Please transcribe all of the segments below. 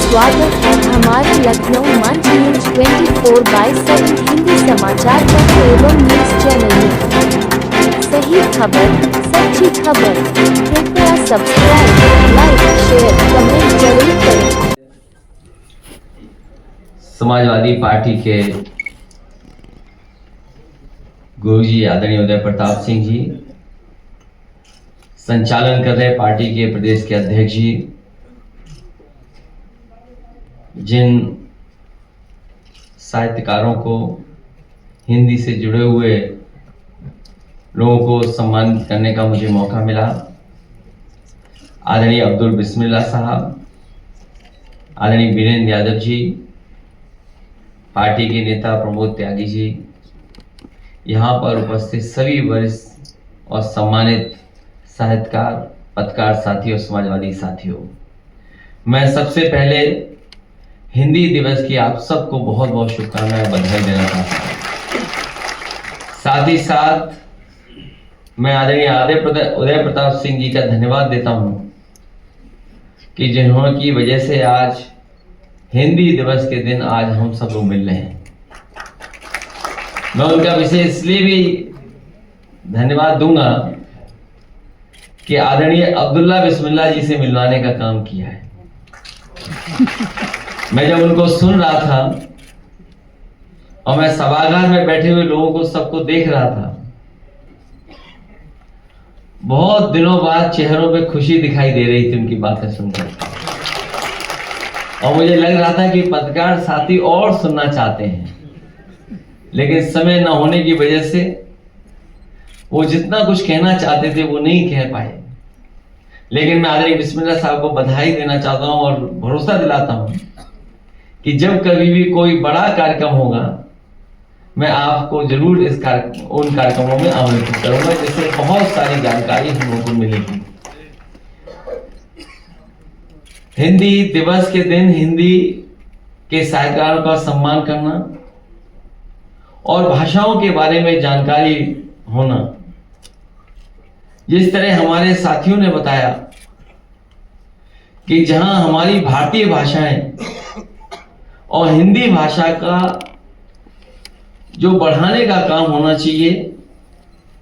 स्वागत है हमारे लखनऊ मंच न्यूज 24/7 हिंदी समाचार पत्र एवं न्यूज चैनल में। सही खबर, सच्ची खबर। कृपया सब्सक्राइब, लाइक, शेयर, कमेंट जरूर करें। समाजवादी पार्टी के गुरुजी आदरणीय उदय प्रताप सिंह जी, संचालन कर रहे पार्टी के प्रदेश के अध्यक्ष जी, जिन साहित्यकारों को, हिंदी से जुड़े हुए लोगों को सम्मानित करने का मुझे मौका मिला, आदरणीय अब्दुल बिस्मिल्लाह साहब, आदरणीय वीरेंद्र यादव जी, पार्टी के नेता प्रमोद त्यागी जी, यहाँ पर उपस्थित सभी वरिष्ठ और सम्मानित साहित्यकार, पत्रकार साथियों, समाजवादी साथियों, मैं सबसे पहले हिंदी दिवस की आप सबको बहुत बहुत शुभकामनाएं, बधाई देना चाहता हूँ। साथ ही साथ मैं आदरणीय उदय प्रताप सिंह जी का धन्यवाद देता हूँ कि जिन्होंने की वजह से आज हिंदी दिवस के दिन आज हम सब लोग मिल रहे हैं। मैं उनका विशेष इसलिए भी धन्यवाद दूंगा कि आदरणीय अब्दुल्ला बिस्मिल्लाह जी से मिलवाने का काम किया है। मैं जब उनको सुन रहा था और मैं सभागार में बैठे हुए लोगों को सबको देख रहा था, बहुत दिनों बाद चेहरों पे खुशी दिखाई दे रही थी उनकी बातें सुनकर, और मुझे लग रहा था कि पत्रकार साथी और सुनना चाहते हैं, लेकिन समय न होने की वजह से वो जितना कुछ कहना चाहते थे वो नहीं कह पाए। लेकिन मैं आदरणीय बिस्मिल्लाह साहब को बधाई देना चाहता हूं और भरोसा दिलाता हूं कि जब कभी भी कोई बड़ा कार्यक्रम होगा, मैं आपको जरूर उन कार्यक्रमों में आमंत्रित करूंगा, जिससे बहुत सारी जानकारी हम लोगों को मिलेगी। हिंदी दिवस के दिन हिंदी के साहित्यकारों का सम्मान करना और भाषाओं के बारे में जानकारी होना, जिस तरह हमारे साथियों ने बताया कि जहां हमारी भारतीय भाषाएं और हिंदी भाषा का जो बढ़ाने का काम होना चाहिए,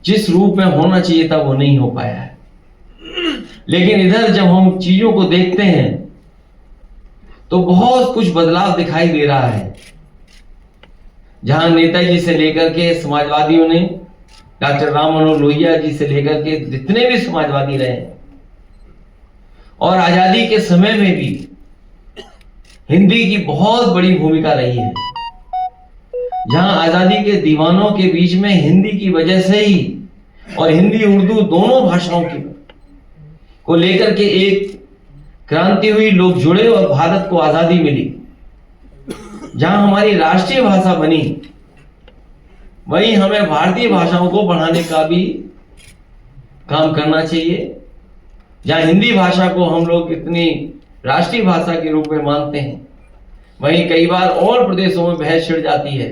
जिस रूप में होना चाहिए था, वो नहीं हो पाया है। लेकिन इधर जब हम चीजों को देखते हैं तो बहुत कुछ बदलाव दिखाई दे रहा है। जहां नेताजी से लेकर के समाजवादियों ने, डॉक्टर राम मनोहर लोहिया जी से लेकर के जितने भी समाजवादी रहे, और आजादी के समय में भी हिंदी की बहुत बड़ी भूमिका रही है। जहां आजादी के दीवानों के बीच में हिंदी की वजह से ही, और हिंदी उर्दू दोनों भाषाओं की को लेकर के एक क्रांति हुई, लोग जुड़े और भारत को आजादी मिली। जहां हमारी राष्ट्रीय भाषा बनी, वहीं हमें भारतीय भाषाओं को बढ़ाने का भी काम करना चाहिए। जहां हिंदी भाषा को हम लोग इतनी राष्ट्रीय भाषा के रूप में मानते हैं, वहीं कई बार और प्रदेशों में बहस छिड़ जाती है।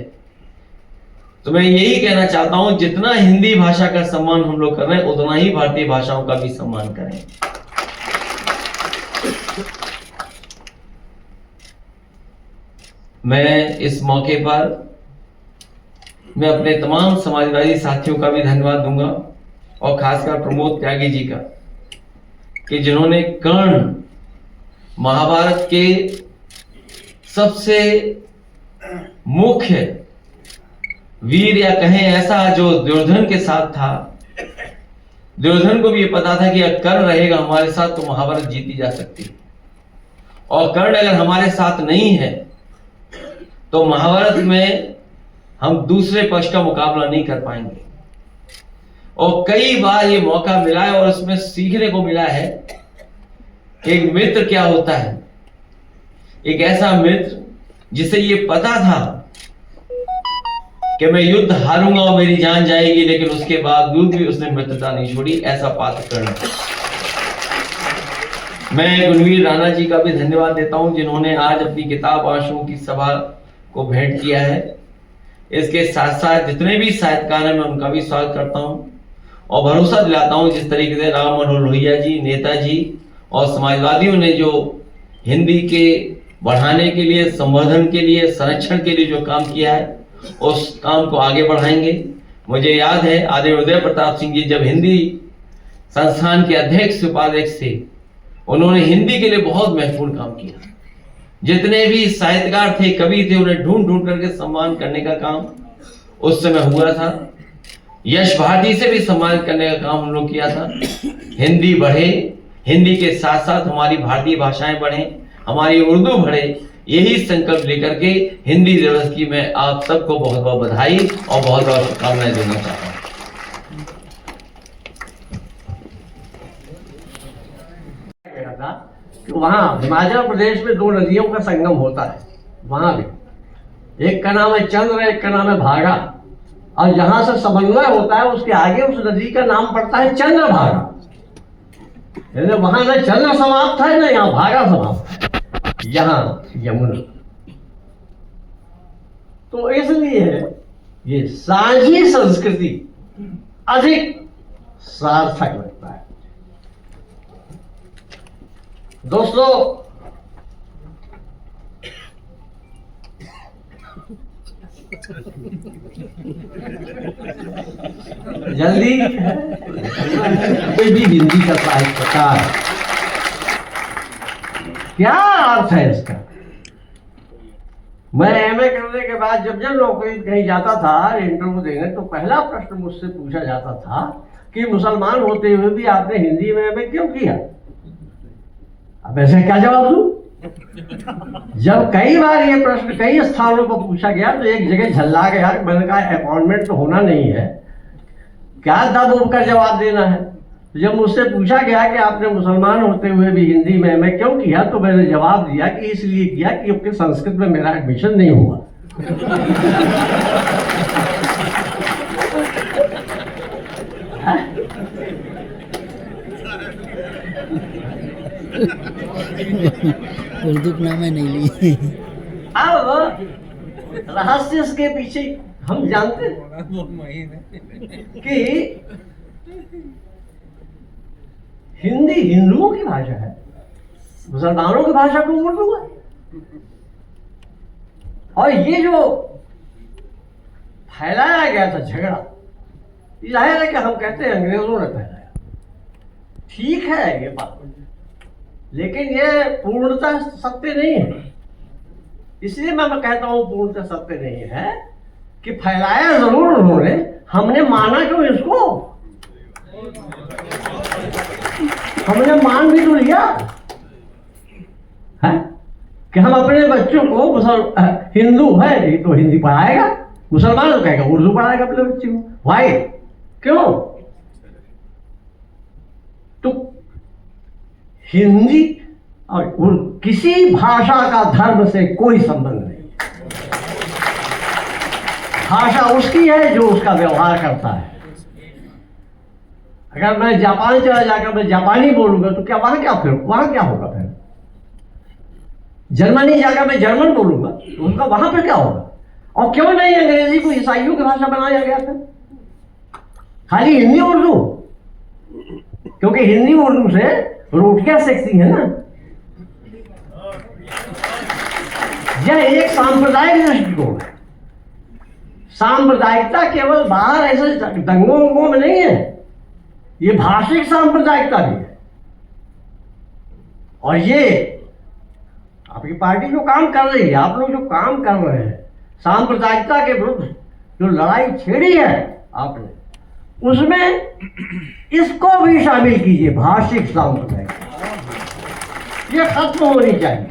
तो मैं यही कहना चाहता हूं, जितना हिंदी भाषा का सम्मान हम लोग कर रहे हैं, उतना ही भारतीय भाषाओं का भी सम्मान करें। मैं इस मौके पर मैं अपने तमाम समाजवादी साथियों का भी धन्यवाद दूंगा, और खासकर प्रमोद त्यागी जी का, कि जिन्होंने कर्ण महाभारत के सबसे मुख्य वीर, या कहें ऐसा, जो दुर्योधन के साथ था। दुर्योधन को भी ये पता था कि अगर कर्ण रहेगा हमारे साथ तो महाभारत जीती जा सकती है, और कर्ण अगर हमारे साथ नहीं है तो महाभारत में हम दूसरे पक्ष का मुकाबला नहीं कर पाएंगे। और कई बार ये मौका मिला है और उसमें सीखने को मिला है एक मित्र क्या होता है। एक ऐसा मित्र जिसे ये पता था कि मैं युद्ध हारूंगा और मेरी जान जाएगी, लेकिन उसके बावजूद भी उसने मित्रता नहीं छोड़ी, ऐसा पात्र करना। मैं गुणवीर राणा जी का भी धन्यवाद देता हूं, जिन्होंने आज अपनी किताब आशुओं की सभा को भेंट किया है। इसके साथ साथ जितने भी साहित्यकार हैं, मैं उनका भी स्वागत करता हूं और भरोसा दिलाता हूं, जिस तरीके से राम मनोहर लोहिया जी, नेताजी और समाजवादियों ने जो हिंदी के बढ़ाने के लिए, संवर्धन के लिए, संरक्षण के लिए जो काम किया है उस काम को आगे बढ़ाएंगे। मुझे याद है आदरणीय उदय प्रताप सिंह जी जब हिंदी संस्थान के अध्यक्ष उपाध्यक्ष थे, उन्होंने हिंदी के लिए बहुत महत्वपूर्ण काम किया। जितने भी साहित्यकार थे, कवि थे, उन्हें ढूंढ ढूंढ करके सम्मान करने का काम उस समय हुआ था। यश भारती से भी सम्मानित करने का काम हम लोग किया था। हिंदी बढ़े, हिंदी के साथ साथ हमारी भारतीय भाषाएं बढ़े, हमारी उर्दू बढ़े, यही संकल्प लेकर के हिंदी दिवस की मैं आप सबको बहुत बहुत बधाई और बहुत बहुत शुभकामनाएं देना चाहता हूँ। कि वहाँ हिमाचल प्रदेश में 2 नदियों का संगम होता है, वहाँ भी एक का नाम है चंद्र, एक का नाम है भागा, और जहाँ से समन्वय होता है उसके आगे उस नदी का नाम पड़ता है चंद्रभागा। वहां न चंद्र समाप्त है न यहाँ भागा समाप्त है, यहाँ यमुना। तो इसलिए ये साझी संस्कृति अधिक सार्थक लगता है। दोस्तों, जल्दी कोई भी हिंदी का साहित्यकार, क्या अर्थ है इसका? मैं एमए करने के बाद जब नौकरी कहीं जाता था इंटरव्यू देने, तो पहला प्रश्न मुझसे पूछा जाता था कि मुसलमान होते हुए भी आपने हिंदी में एमए क्यों किया? अब ऐसे क्या जवाब दूं? जब कई बार ये प्रश्न कई स्थानों पर पूछा गया तो एक जगह झल्ला गया। मैंने कहा अपॉइंटमेंट तो होना नहीं है, क्या दब उब कर जवाब देना है। जब मुझसे पूछा गया कि आपने मुसलमान होते हुए भी हिंदी में एमए क्यों किया, तो मैंने जवाब दिया कि इसलिए किया क्योंकि संस्कृत में मेरा एडमिशन नहीं हुआ। उर्दू नाम है नहीं ली। अब रहस्य इसके पीछे हम जानते हैं कि हिंदी हिंदुओं की भाषा है, मुसलमानों की भाषा तो उर्दू है। और ये जो फैलाया गया था झगड़ा, जाहिर है कि हम कहते हैं अंग्रेजों ने फैलाया, ठीक है ये बात, लेकिन ये पूर्णतः सत्य नहीं है। इसलिए मैं कहता हूं पूर्णतः सत्य नहीं है कि फैलाया जरूर उन्होंने, हमने माना क्यों इसको? हमने मान भी तो लिया है कि हम अपने बच्चों को हिंदू है ये तो हिंदी पढ़ाएगा, मुसलमान तो कहेगा उर्दू पढ़ाएगा अपने बच्चे को। भाई क्यों? तो हिंदी और किसी भाषा का धर्म से कोई संबंध नहीं। भाषा उसकी है जो उसका व्यवहार करता है। अगर मैं जापान चला जाकर मैं जापानी बोलूंगा तो क्या वहां क्या होगा? फिर जर्मनी जाकर मैं जर्मन बोलूंगा तो उनका वहां पर क्या होगा? और क्यों नहीं अंग्रेजी को ईसाइयों की भाषा बनाया गया था? खाली हिंदी उर्दू, क्योंकि हिंदी उर्दू से रोटियां सेकती है ना। यह एक सांप्रदायिक दृष्टिकोण है। सांप्रदायिकता केवल बाहर ऐसे दंगों उंगों में नहीं है, ये भाषिक सांप्रदायिकता भी है। और ये आपकी पार्टी जो काम कर रही है, आप लोग जो काम कर रहे हैं सांप्रदायिकता के विरुद्ध जो लड़ाई छेड़ी है आपने, उसमें इसको भी शामिल कीजिए। भाषिक सांप्रदायिकता ये खत्म होनी चाहिए।